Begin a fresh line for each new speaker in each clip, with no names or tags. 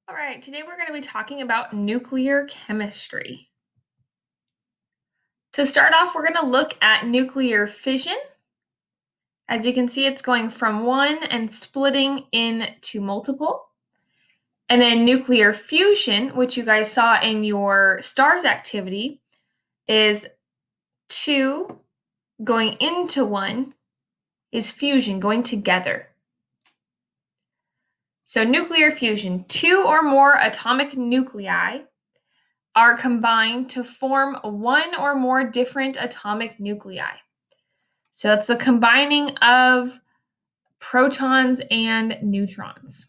All right, today we're going to be talking about nuclear chemistry. To start off, we're going to look at nuclear fission. As you can see, it's going from one and splitting into multiple. And then nuclear fusion, which you guys saw in your STARS activity, is two going into one is fusion, going together. So nuclear fusion, two or more atomic nuclei are combined to form one or more different atomic nuclei. So that's the combining of protons and neutrons.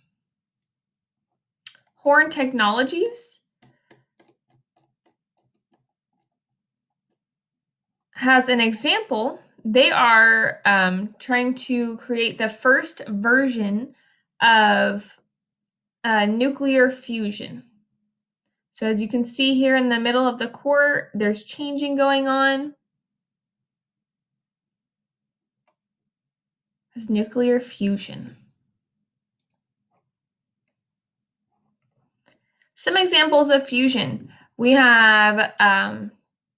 Horn Technologies has an example. They are trying to create the first version of nuclear fusion. So as you can see here in the middle of the core, there's changing going on. It's nuclear fusion. Some examples of fusion. We have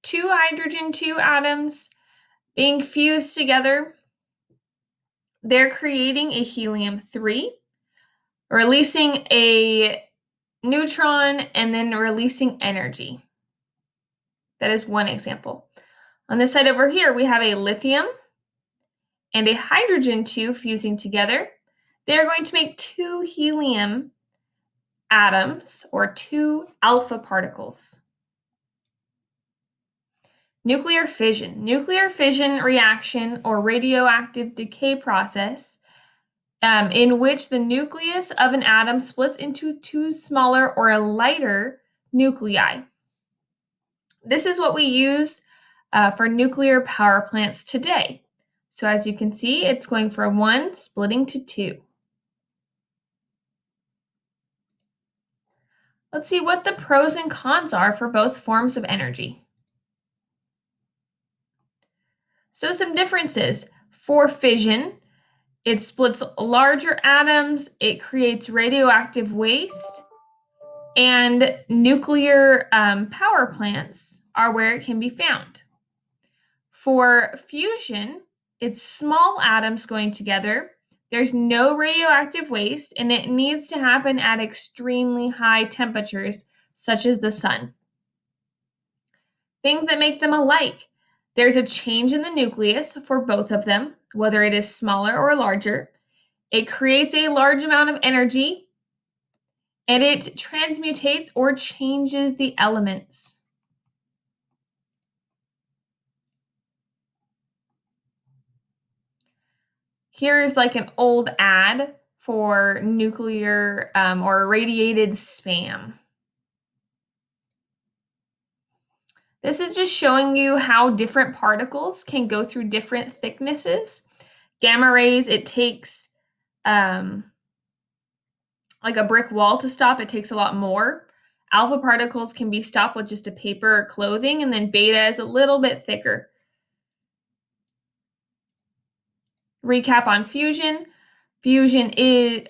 two hydrogen 2 atoms being fused together. They're creating a helium-3, releasing a neutron, and then releasing energy. That is one example. On this side over here, we have a lithium and a hydrogen 2 fusing together. They're going to make two helium atoms, or two alpha particles. Nuclear fission. Nuclear fission reaction or radioactive decay process in which the nucleus of an atom splits into two smaller or lighter nuclei. This is what we use for nuclear power plants today. So as you can see, it's going from one splitting to two. Let's see what the pros and cons are for both forms of energy. So some differences. For fission, it splits larger atoms, it creates radioactive waste, and nuclear power plants are where it can be found. For fusion, it's small atoms going together. There's no radioactive waste, and it needs to happen at extremely high temperatures, such as the sun. Things that make them alike. There's a change in the nucleus for both of them, whether it is smaller or larger. It creates a large amount of energy, and it transmutates or changes the elements. Here's like an old ad for nuclear or radiated spam. This is just showing you how different particles can go through different thicknesses. Gamma rays, it takes like a brick wall to stop. It takes a lot more. Alpha particles can be stopped with just a paper or clothing, and then beta is a little bit thicker. Recap on fusion. Fission is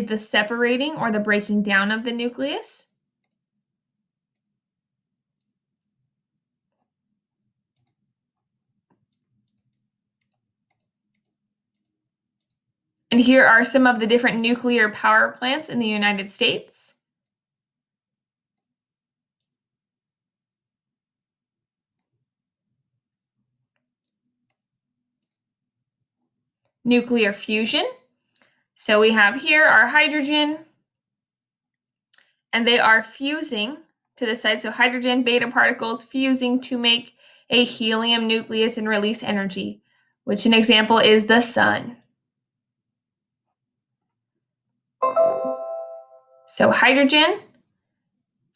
the separating or the breaking down of the nucleus. And here are some of the different nuclear power plants in the United States. Nuclear fusion. So we have here our hydrogen, and they are fusing to the side. So hydrogen beta particles fusing to make a helium nucleus and release energy, which an example is the sun. So hydrogen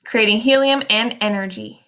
creating helium and energy.